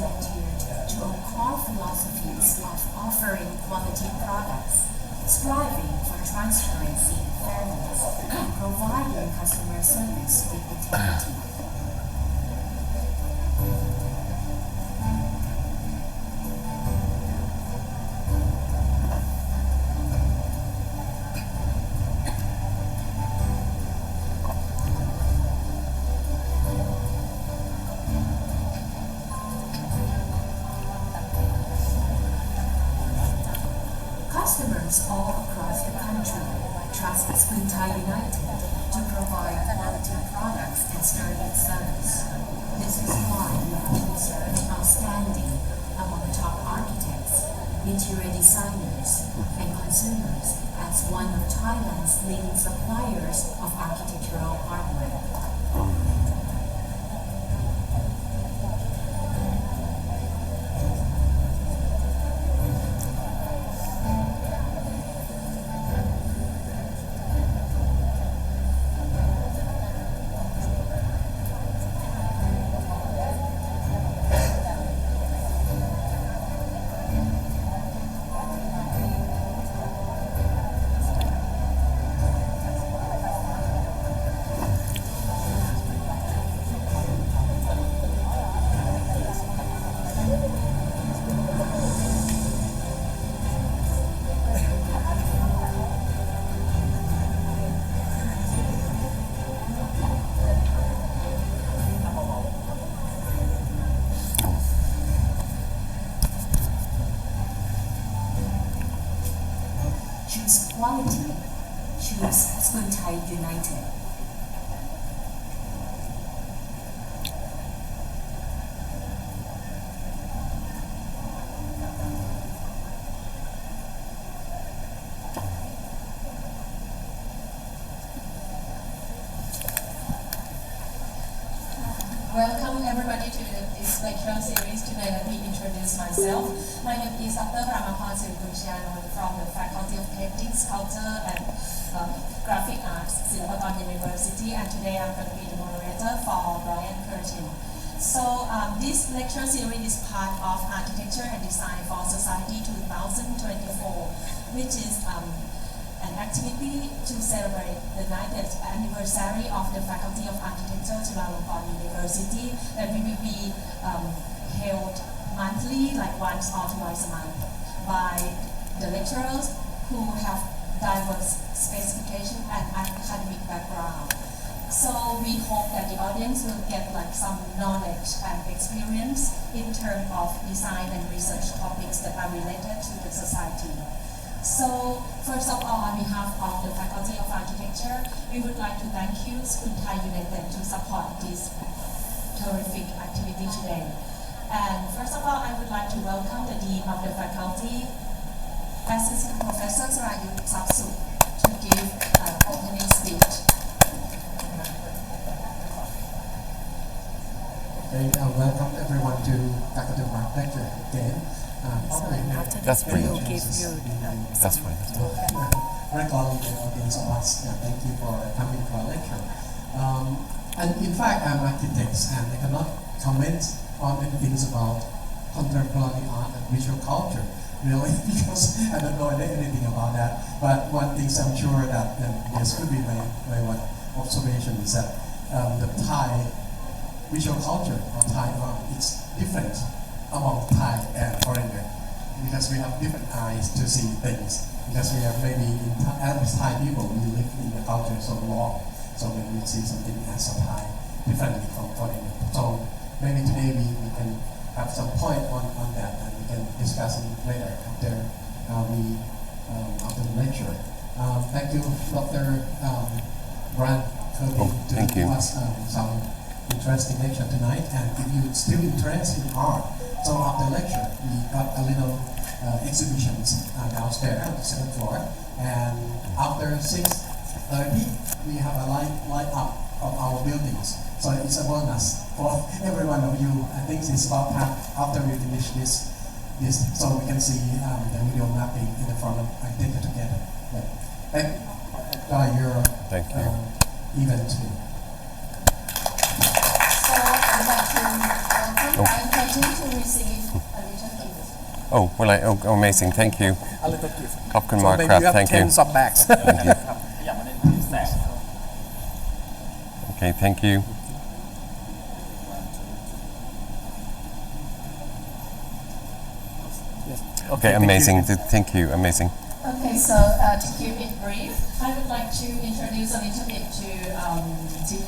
adhered to a core philosophies of offering quality products, striving for transparency and fairness, and providing customer service with integrity. Customers all across the country trust Spoon Thai United to provide quality products and sterling service. This is why we have considered outstanding among top architects, interior designers, and consumers as one of Thailand's leading suppliers of architectural hardware. Choose quality. Choose Spoon Thai United. Welcome everybody to this lecture series. Today let me introduce myself. My name is Dr. Ramapan Sirikunchiano from the Faculty of Painting, Sculpture and Graphic Arts, Silpakorn University, and today I'm going to be the moderator for Brian Curtin. So this lecture series is part of Architecture and Design for Society 2024, which is an activity to celebrate the 90th anniversary of the Faculty of Architecture Chulalongkorn University that will be held monthly, like once or twice a month, by the lecturers who have diverse specification and academic background. So we hope that the audience will get like some knowledge and experience in terms of design and research topics that are related to the society. So, first of all, on behalf of the Faculty of Architecture, we would like to thank you, Spoon Thai United, to support this terrific activity today. And first of all, I would like to welcome the Dean of the Faculty, Assistant Professor Sarayu Sapsu, to give an opening speech. Okay, welcome everyone to Faculty of Architecture again. That's pretty We'll give you That's fine. Recalling the audience of us. Yeah, thank you for coming to our lecture. And in fact, I'm an architect and I cannot comment on anything about contemporary art and visual culture, really, because I don't know anything about that. But one thing I'm sure that this could be my one observation is that the Thai visual culture or Thai art is different among Thai and foreigner, because we have different eyes to see things. Because we have maybe as Thai people, we live in the culture so long, so when we see something as a Thai differently from foreigner. So maybe today we can have some point on that, and we can discuss it later after after the lecture. Thank you, Dr. Brian Curtin, to give us some interesting lecture tonight. And if you still interested in art, so after lecture, we got a little exhibitions downstairs on the second floor, and after 6:30, we have a light up of our buildings. So it's a bonus for every one of you. I think it's about time after we finish this, so we can see the video mapping in the front of Architecture Together. Yeah. Thank you. Enjoy your event today. So I'd like to welcome Brian Curtin going to receive a little gift. Oh, amazing. Thank you. A little gift. ขอบคุณ So มาก maybe ครับ you have Thank you. tens of bags. Okay, thank you. Okay, thank you. amazing. Thank you. Amazing. Okay, so to keep it brief, I would like to introduce a little bit to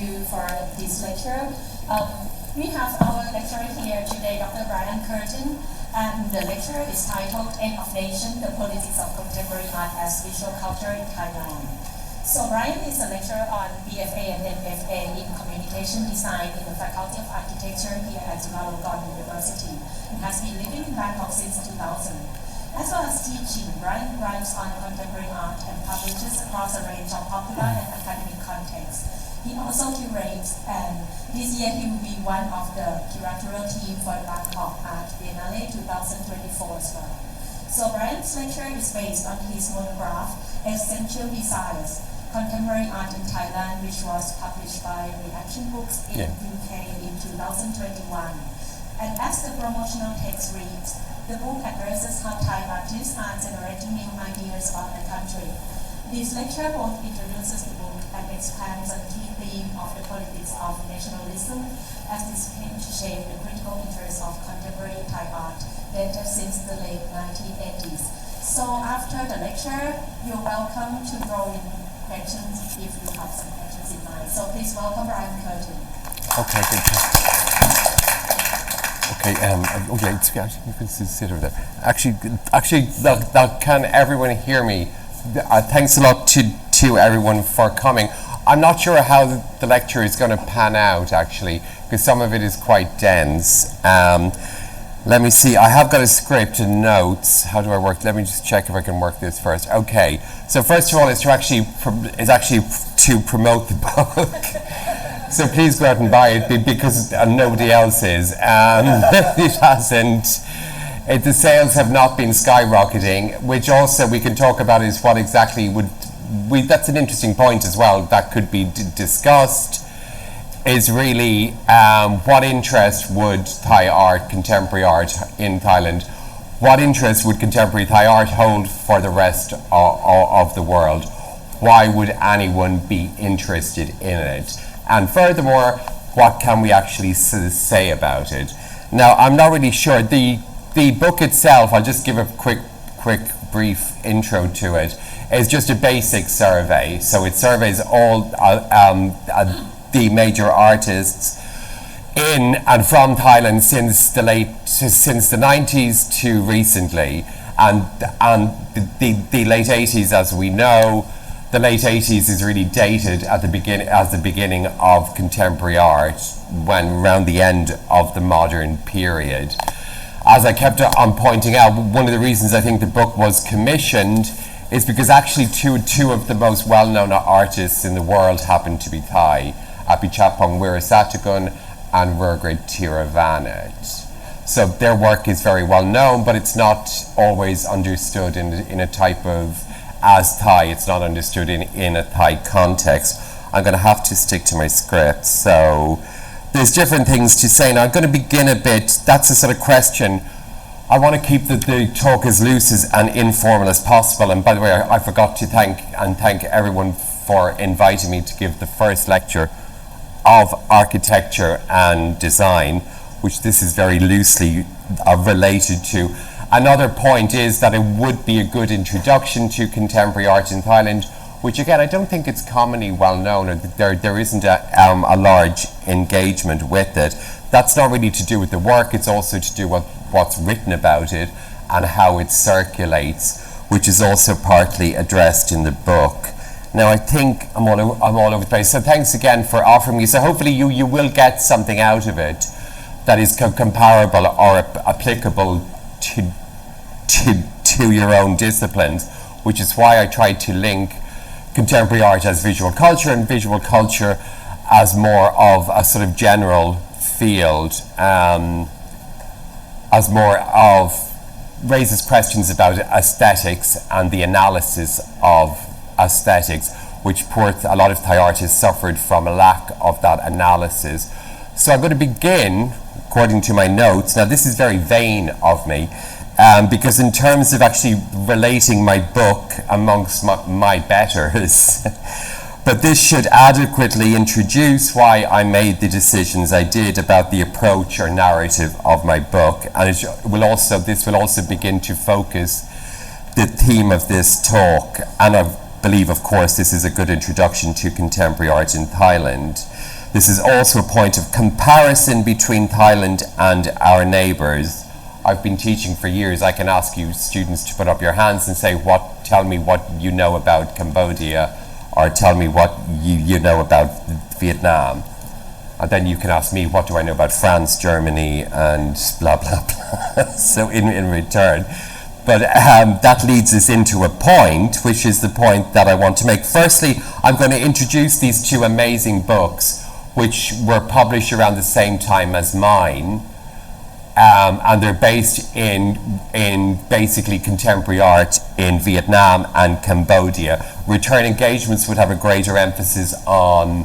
you for this lecture. We have our lecturer here today, Dr. Brian Curtin, and the lecture is titled End of Nation, the Politics of Contemporary Art as Visual Culture in Thailand. So Brian is a lecturer on BFA and MFA in Communication Design in the Faculty of Architecture here at Chulalongkorn University and has been living in Bangkok since 2000. As well as teaching, Brian writes on contemporary art and publishes across a range of popular and academic contexts. He also curates, and this year he will be one of the curatorial team for the Bangkok Art Biennale 2024 as well. So Brian's lecture is based on his monograph, Essential Desires, Contemporary Art in Thailand, which was published by Reaction Books in UK in 2021. And as the promotional text reads, the book addresses how Thai artists are generating new ideas about the country. This lecture both introduces the book and expands on the key theme of the politics of nationalism as this came to shape the critical interest of contemporary Thai art dated since the late 1980s. So after the lecture, you're welcome to throw in questions if you have some questions in mind. So please welcome Brian Curtin. Okay, good. Okay, it's good. You can sit over there. Actually, can everyone hear me? Thanks a lot to everyone for coming. I'm not sure how the lecture is going to pan out, actually, because some of it is quite dense. Let me see. I have got a script and notes. How do I work? Let me just check if I can work this first. Okay. So first of all, it's actually to promote the book. So please go out and buy it because nobody else is. It hasn't. The sales have not been skyrocketing, which also we can talk about is what exactly that's an interesting point as well that could be discussed, is really what interest would Thai art, contemporary art in Thailand, what interest would contemporary Thai art hold for the rest of the world? Why would anyone be interested in it? And furthermore, what can we actually say about it? Now, I'm not really sure. The book itself, I'll just give a quick brief intro to it, is just a basic survey. So it surveys all the major artists in and from Thailand since the 90s to recently, and the late 80s, as we know. The late 80s is really dated as the beginning of contemporary art, when around the end of the modern period. As I kept on pointing out, one of the reasons I think the book was commissioned is because actually two of the most well-known artists in the world happen to be Thai, Apichapong Wirasattukul and Virgrid Tiravanat. So their work is very well known, but it's not always understood in a type of as Thai. It's not understood in a Thai context. I'm going to have to stick to my script. So there's different things to say. Now I'm going to begin a bit. That's a sort of question. I want to keep the talk as loose and informal as possible. And by the way, I forgot to thank everyone for inviting me to give the first lecture of architecture and design, which this is very loosely related to. Another point is that it would be a good introduction to contemporary art in Thailand, which again, I don't think it's commonly well known, or there isn't a large engagement with it. That's not really to do with the work, it's also to do with what's written about it and how it circulates, which is also partly addressed in the book. Now I think I'm all over the place, so thanks again for offering me. So hopefully you will get something out of it that is comparable or applicable to your own disciplines, which is why I tried to link contemporary art as visual culture and visual culture as more of a sort of general field, as more of raises questions about aesthetics and the analysis of aesthetics, which a lot of Thai artists suffered from a lack of that analysis. So I'm going to begin, according to my notes. Now, this is very vain of me, because in terms of actually relating my book amongst my betters, but this should adequately introduce why I made the decisions I did about the approach or narrative of my book, and this will also begin to focus the theme of this talk, and I believe, of course, this is a good introduction to contemporary art in Thailand. This is also a point of comparison between Thailand and our neighbours. I've been teaching for years. I can ask you students to put up your hands and say, tell me what you know about Cambodia, or tell me what you know about Vietnam. And then you can ask me, what do I know about France, Germany, and blah, blah, blah. So in return. But that leads us into a point, which is the point that I want to make. Firstly, I'm going to introduce these two amazing books, which were published around the same time as mine, and they're based in basically contemporary art in Vietnam and Cambodia. Return Engagements would have a greater emphasis on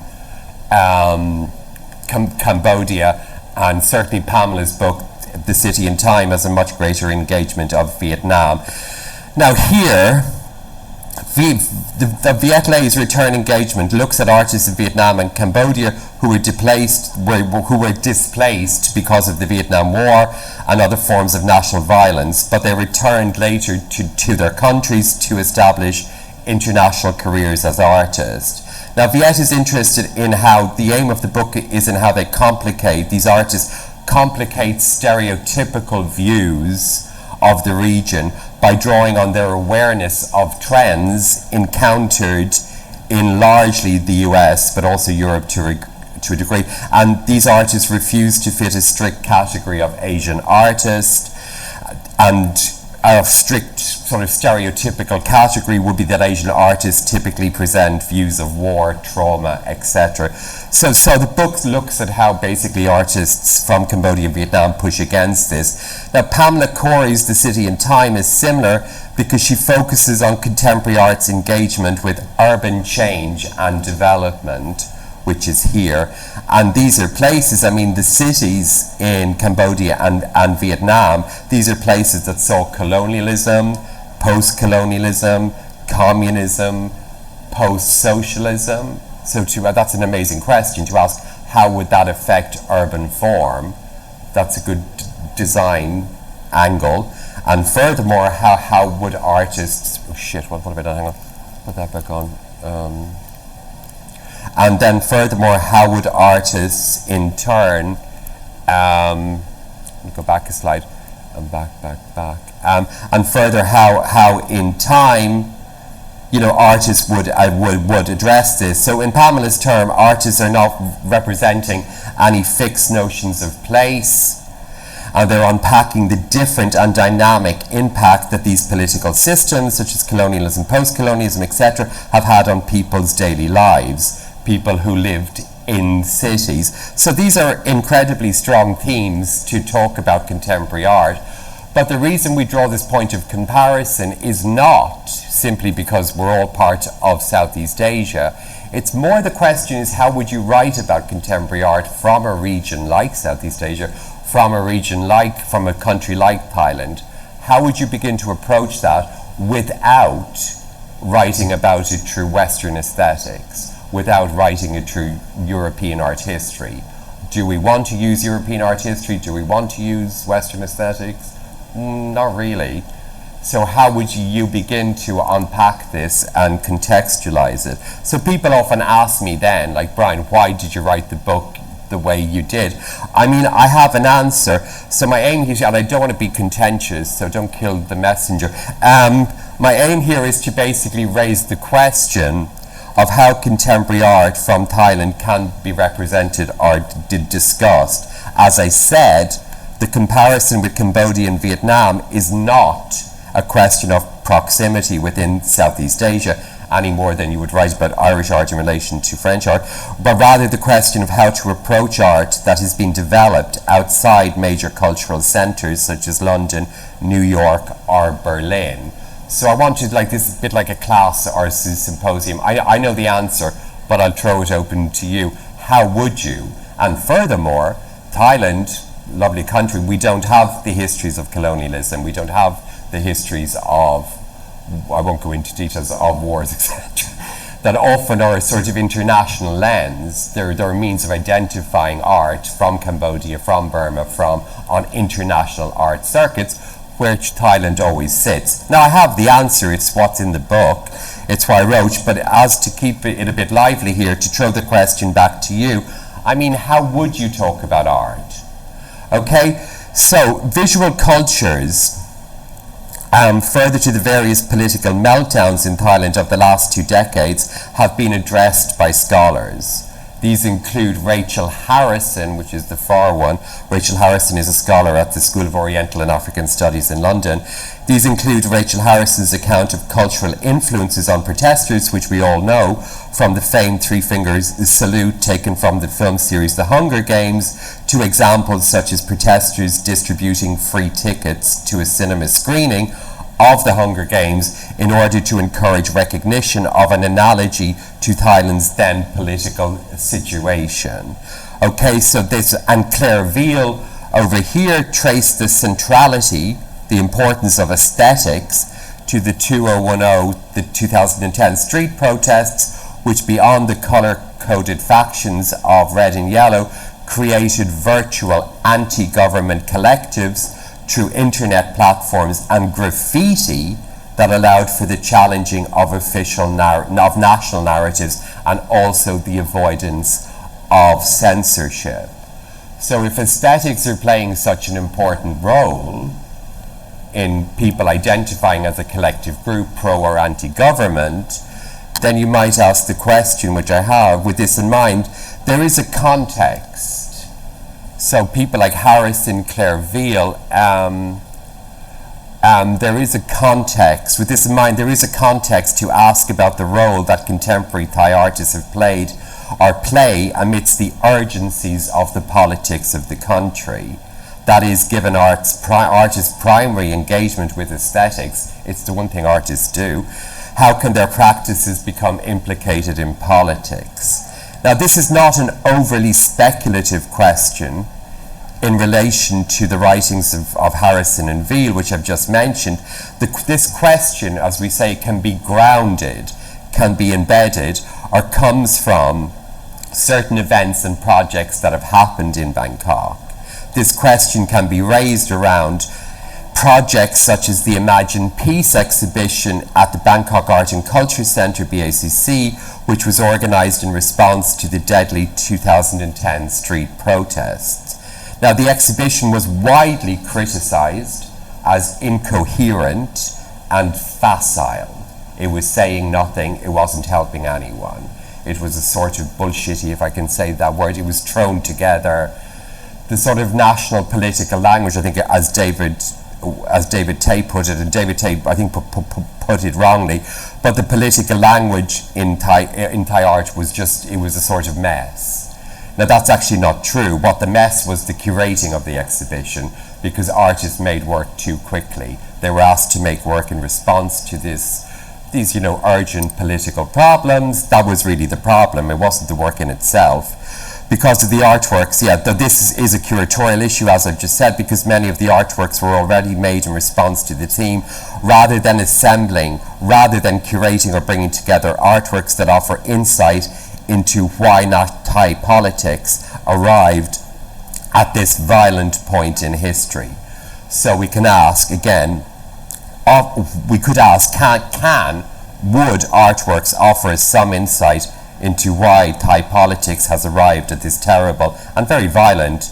Cambodia, and certainly Pamela's book, The City in Time, has a much greater engagement of Vietnam. Now here, the Viet Le's Return Engagement looks at artists in Vietnam and Cambodia who were displaced because of the Vietnam War and other forms of national violence, but they returned later to their countries to establish international careers as artists. Now, Viet is interested in how the aim of the book is in how these artists complicate stereotypical views of the region by drawing on their awareness of trends encountered in largely the US, but also Europe to a degree. And these artists refuse to fit a strict category of Asian artist, and a strict sort of stereotypical category would be that Asian artists typically present views of war, trauma, etc. So the book looks at how basically artists from Cambodia and Vietnam push against this. Now, Pamela Corey's The City in Time is similar because she focuses on contemporary art's engagement with urban change and development, which is here. And these are places, I mean, the cities in Cambodia and Vietnam, these are places that saw colonialism, post-colonialism, communism, post-socialism. So that's an amazing question to ask, how would that affect urban form? That's a good design angle. And furthermore, how would artists, what have I done? Hang on, put that back on. And then furthermore, how would artists in turn, let me go back a slide, and back. And further, how in time, artists would address this. So in Pamela's term, artists are not representing any fixed notions of place, and they're unpacking the different and dynamic impact that these political systems, such as colonialism, post-colonialism, etc., have had on people's daily lives, people who lived in cities. So these are incredibly strong themes to talk about contemporary art. But the reason we draw this point of comparison is not simply because we're all part of Southeast Asia. It's more the question is, how would you write about contemporary art from a region like Southeast Asia, from a country like Thailand? How would you begin to approach that without writing about it through Western aesthetics, without writing it through European art history? Do we want to use European art history? Do we want to use Western aesthetics? Not really. So how would you begin to unpack this and contextualize it? So people often ask me then, like, Brian, why did you write the book the way you did? I mean, I have an answer. So my aim here, and I don't want to be contentious, so don't kill the messenger. My aim here is to basically raise the question of how contemporary art from Thailand can be represented or discussed. As I said, the comparison with Cambodia and Vietnam is not a question of proximity within Southeast Asia any more than you would write about Irish art in relation to French art, but rather the question of how to approach art that has been developed outside major cultural centres such as London, New York or Berlin. So I want you to, like, this a bit like a class or a symposium. I know the answer, but I'll throw it open to you. How would you? And furthermore, Thailand, lovely country, we don't have the histories of colonialism, we don't have the histories of, I won't go into details of wars, etc., that often are a sort of international lens. They're a means of identifying art from Cambodia, from Burma, on international art circuits, which Thailand always sits. Now I have the answer, it's what's in the book, it's what I wrote, but as to keep it a bit lively here, to throw the question back to you, I mean, how would you talk about art? Okay, so visual cultures, further to the various political meltdowns in Thailand of the last 2 decades, have been addressed by scholars. These include Rachel Harrison, which is the far one. Rachel Harrison is a scholar at the School of Oriental and African Studies in London. These include Rachel Harrison's account of cultural influences on protesters, which we all know from the famed Three Fingers salute taken from the film series The Hunger Games, to examples such as protesters distributing free tickets to a cinema screening of The Hunger Games in order to encourage recognition of an analogy to Thailand's then political situation. Okay, so this, and Claire Veal over here traced the centrality, the importance of aesthetics to the 2010, the 2010 street protests, which beyond the color-coded factions of red and yellow, created virtual anti-government collectives through internet platforms and graffiti that allowed for the challenging of of national narratives and also the avoidance of censorship. So if aesthetics are playing such an important role in people identifying as a collective group, pro or anti-government, then you might ask the question, which I have, with this in mind, there is a context. So people like Harrison, Claire Veal, there is a context. With this in mind, there is a context to ask about the role that contemporary Thai artists have played or play amidst the urgencies of the politics of the country. That is, given artists' primary engagement with aesthetics, it's the one thing artists do, how can their practices become implicated in politics? Now, this is not an overly speculative question in relation to the writings of Harrison and Veal, which I've just mentioned. This question, as we say, can be grounded, can be embedded, or comes from certain events and projects that have happened in Bangkok. This question can be raised around projects such as the Imagine Peace exhibition at the Bangkok Art and Culture Centre, BACC, which was organised in response to the deadly 2010 street protests. Now, the exhibition was widely criticised as incoherent and facile. It was saying nothing, it wasn't helping anyone. It was a sort of bullshitty, if I can say that word. It was thrown together. The sort of national political language, I think, as David Tay put it, and David Tay, I think, put it wrongly, but the political language in Thai art was just, it was a sort of mess. Now, that's actually not true. What the mess was the curating of the exhibition, because artists made work too quickly. They were asked to make work in response to these, urgent political problems. That was really the problem. It wasn't the work in itself. Because of the artworks, though this is a curatorial issue, as I've just said, because many of the artworks were already made in response to the theme, rather than assembling, rather than curating or bringing together artworks that offer insight into why not Thai politics arrived at this violent point in history. So we can ask, again, would artworks offer some insight into why Thai politics has arrived at this terrible and very violent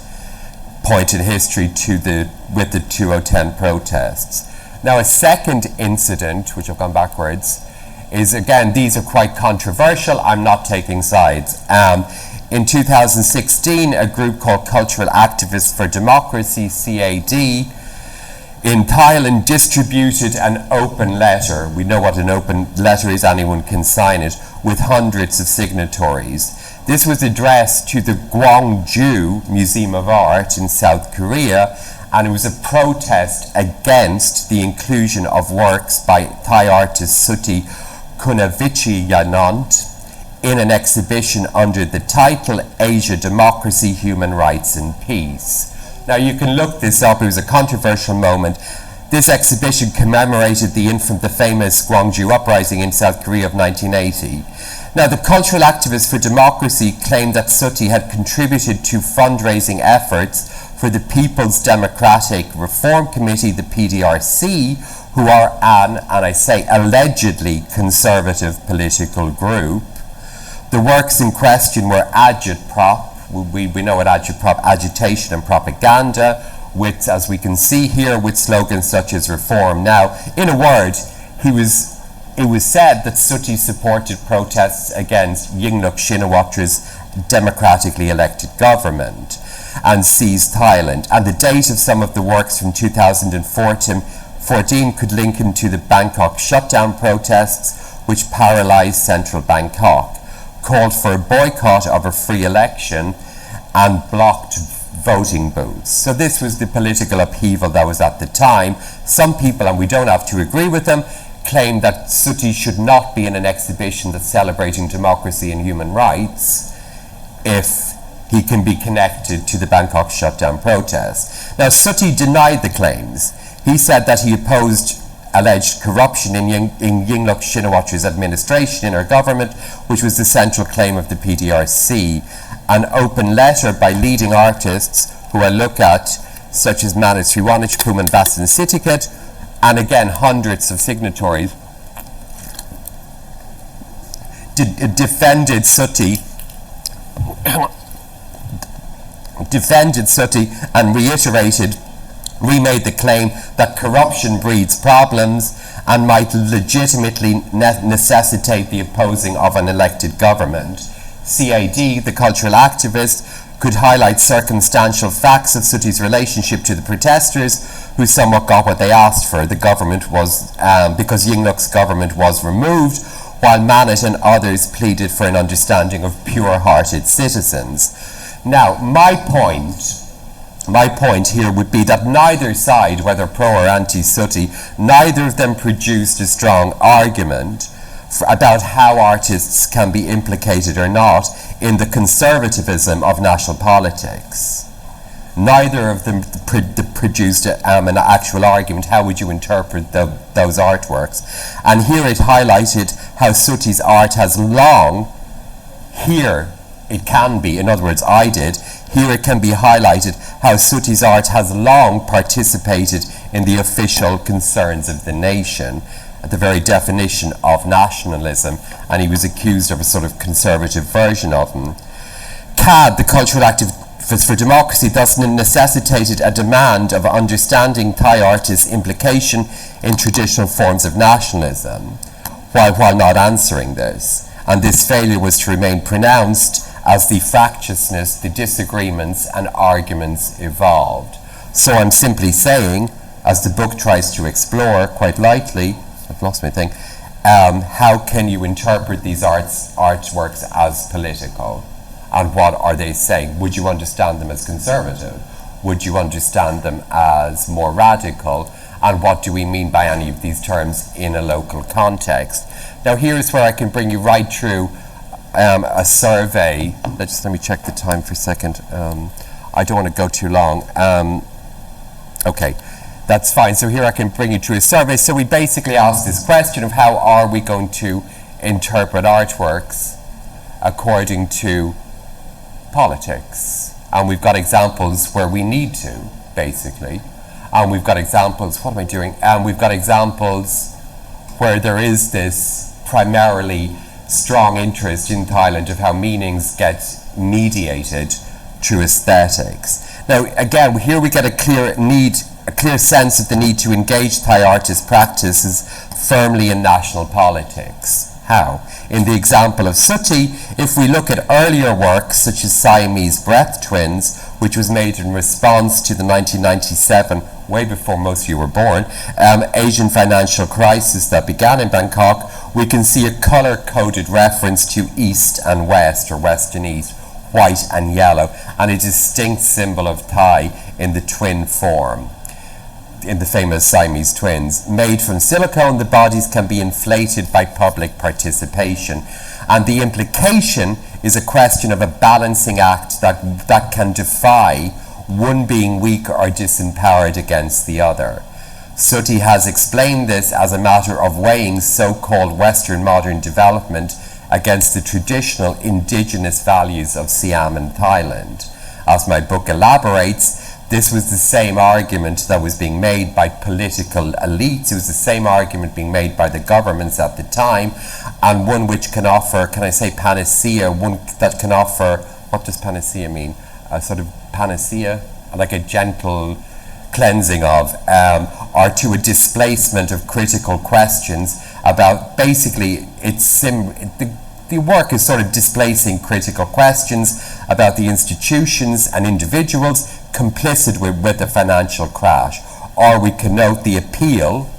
point in history with the 2010 protests. Now, a second incident, which I've gone backwards, is, again, these are quite controversial. I'm not taking sides. In 2016, a group called Cultural Activists for Democracy, CAD, in Thailand distributed an open letter. We know what an open letter is, anyone can sign it, with hundreds of signatories. This was addressed to the Gwangju Museum of Art in South Korea, and it was a protest against the inclusion of works by Thai artist Suti Kunavichiyanont in an exhibition under the title Asia, Democracy, Human Rights and Peace. Now you can look this up, it was a controversial moment. This exhibition commemorated the famous Gwangju uprising in South Korea of 1980. Now the cultural activists for democracy claimed that Sooty had contributed to fundraising efforts for the People's Democratic Reform Committee, the PDRC, who are and I say allegedly conservative political group. The works in question were agitprop, we know what agitprop, agitation and propaganda, with, as we can see here, with slogans such as reform. Now, in a word, it was said that Sooty supported protests against Yingluck Shinawatра's democratically elected government and seized Thailand. And the date of some of the works from 2014 could link into the Bangkok shutdown protests, which paralyzed central Bangkok, called for a boycott of a free election and blocked voting booths. So this was the political upheaval that was at the time. Some people, and we don't have to agree with them, claim that Sooty should not be in an exhibition that's celebrating democracy and human rights if he can be connected to the Bangkok shutdown protests. Now Sooty denied the claims. He said that he opposed alleged corruption in Yingluck Shinawatра's administration in her government, which was the central claim of the PDRC. An open letter by leading artists who I look at, such as Manu Sriwanich, Puman Basin Sitikat, and again hundreds of signatories, defended Sooty and remade the claim that corruption breeds problems and might legitimately necessitate the opposing of an elected government. CAD, the cultural activist, could highlight circumstantial facts of Sooty's relationship to the protesters, who somewhat got what they asked for. The government was, because Yingluck's government was removed, while Manat and others pleaded for an understanding of pure-hearted citizens. Now, my point here would be that neither side, whether pro or anti-Sooty, neither of them produced a strong argument about how artists can be implicated or not in the conservatism of national politics. Neither of them produced an actual argument. How would you interpret those artworks? And here it highlighted how Sooty's art has long, here it can be, in other words I did, here it can be highlighted how Sooty's art has long participated in the official concerns of the nation, at the very definition of nationalism, and he was accused of a sort of conservative version of them. CAD, the cultural activist for democracy, thus necessitated a demand of understanding Thai artists' implication in traditional forms of nationalism, while not answering this. And this failure was to remain pronounced as the fractiousness, the disagreements and arguments evolved. So I'm simply saying, as the book tries to explore quite lightly, I've lost my thing, how can you interpret these artworks as political? And what are they saying? Would you understand them as conservative? Would you understand them as more radical? And what do we mean by any of these terms in a local context? Now here is where I can bring you right through a survey. Let me check the time for a second. I don't want to go too long. Okay, that's fine. So here I can bring you through a survey. So we basically asked this question of how are we going to interpret artworks according to politics? And we've got examples where we need to, basically. And we've got examples, what am I doing? And we've got examples where there is this primarily strong interest in Thailand of how meanings get mediated through aesthetics. Now, again, here we get a clear sense of the need to engage Thai artist practices firmly in national politics. How? In the example of Sooty, if we look at earlier works such as Siamese Breath Twins, which was made in response to the 1997, way before most of you were born, Asian financial crisis that began in Bangkok, we can see a color-coded reference to East and West, or West and East, white and yellow, and a distinct symbol of Thai in the twin form, in the famous Siamese twins. Made from silicone, the bodies can be inflated by public participation. And the implication is a question of a balancing act that can defy one being weak or disempowered against the other. Sooty has explained this as a matter of weighing so-called Western modern development against the traditional indigenous values of Siam and Thailand. As my book elaborates, this was the same argument that was being made by political elites. It was the same argument being made by the governments at the time, and one which can offer, can I say panacea, one that can offer, what does panacea mean? A sort of panacea, like a gentle cleansing of, or to a displacement of critical questions about, basically, the work is sort of displacing critical questions about the institutions and individuals complicit with the financial crash. Or we can note the appeal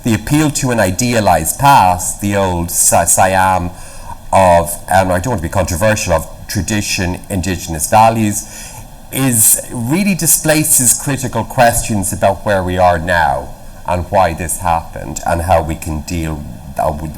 to an idealized past, the old Siam of, I don't want to be controversial, of tradition, indigenous values, really displaces critical questions about where we are now and why this happened and how we can deal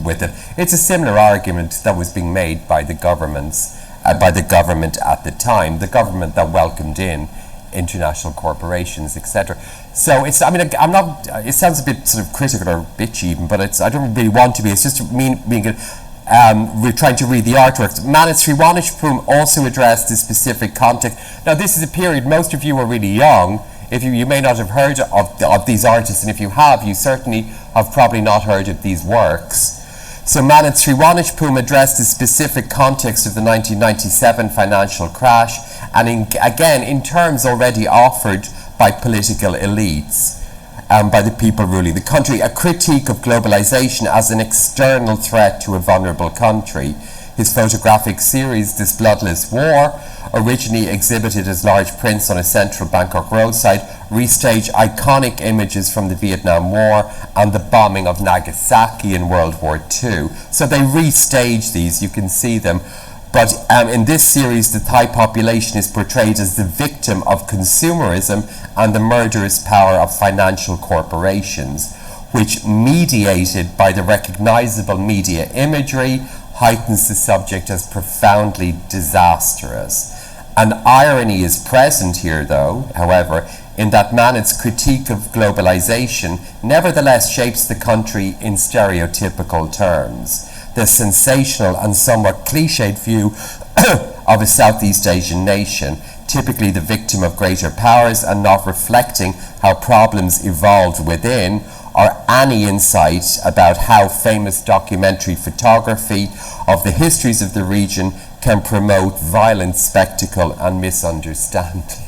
with it. It's a similar argument that was being made by the government at the time, the government that welcomed in international corporations, etc. So it sounds a bit sort of critical or bitchy even, but I don't really want to be. It's just we're trying to read the artworks. Manus Sriwanishpum also addressed the specific context. Now, this is a period, most of you are really young. If you may not have heard of these artists, and if you have, you certainly have probably not heard of these works. So Manus Sriwanishpum addressed the specific context of the 1997 financial crash, and again, in terms already offered by political elites, by the people ruling the country, a critique of globalization as an external threat to a vulnerable country. His photographic series, This Bloodless War, originally exhibited as large prints on a central Bangkok roadside, restaged iconic images from the Vietnam War and the bombing of Nagasaki in World War II. So they restaged these, you can see them. But in this series, the Thai population is portrayed as the victim of consumerism and the murderous power of financial corporations, which, mediated by the recognizable media imagery, heightens the subject as profoundly disastrous. An irony is present here, though, however, in that Manet's critique of globalization nevertheless shapes the country in stereotypical terms. The sensational and somewhat cliched view of a Southeast Asian nation, typically the victim of greater powers and not reflecting how problems evolved within, or any insight about how famous documentary photography of the histories of the region can promote violent spectacle and misunderstanding.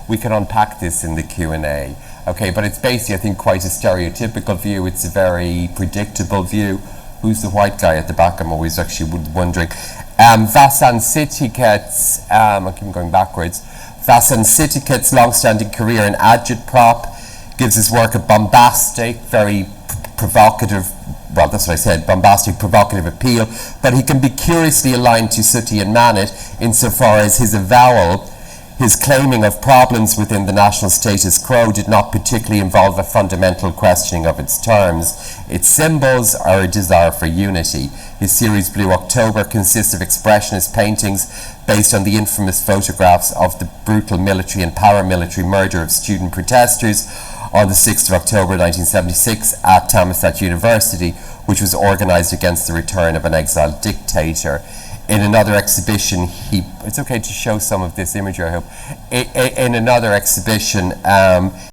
We can unpack this in the Q&A. Okay, but it's basically, I think, quite a stereotypical view. It's a very predictable view. Who's the white guy at the back? I'm always actually wondering. Vasant Sitiket's, I keep going backwards. Vasant Sitiket's long-standing career in agitprop gives his work a bombastic, very provocative, well, that's what I said, bombastic, provocative appeal, but he can be curiously aligned to Sooty and Manet insofar as his avowal, his claiming of problems within the national status quo did not particularly involve a fundamental questioning of its terms, its symbols, or a desire for unity. His series Blue October consists of expressionist paintings based on the infamous photographs of the brutal military and paramilitary murder of student protesters on the 6th of October 1976 at Thammasat University, which was organized against the return of an exiled dictator. In another exhibition, it's okay to show some of this imagery, I hope. In another exhibition,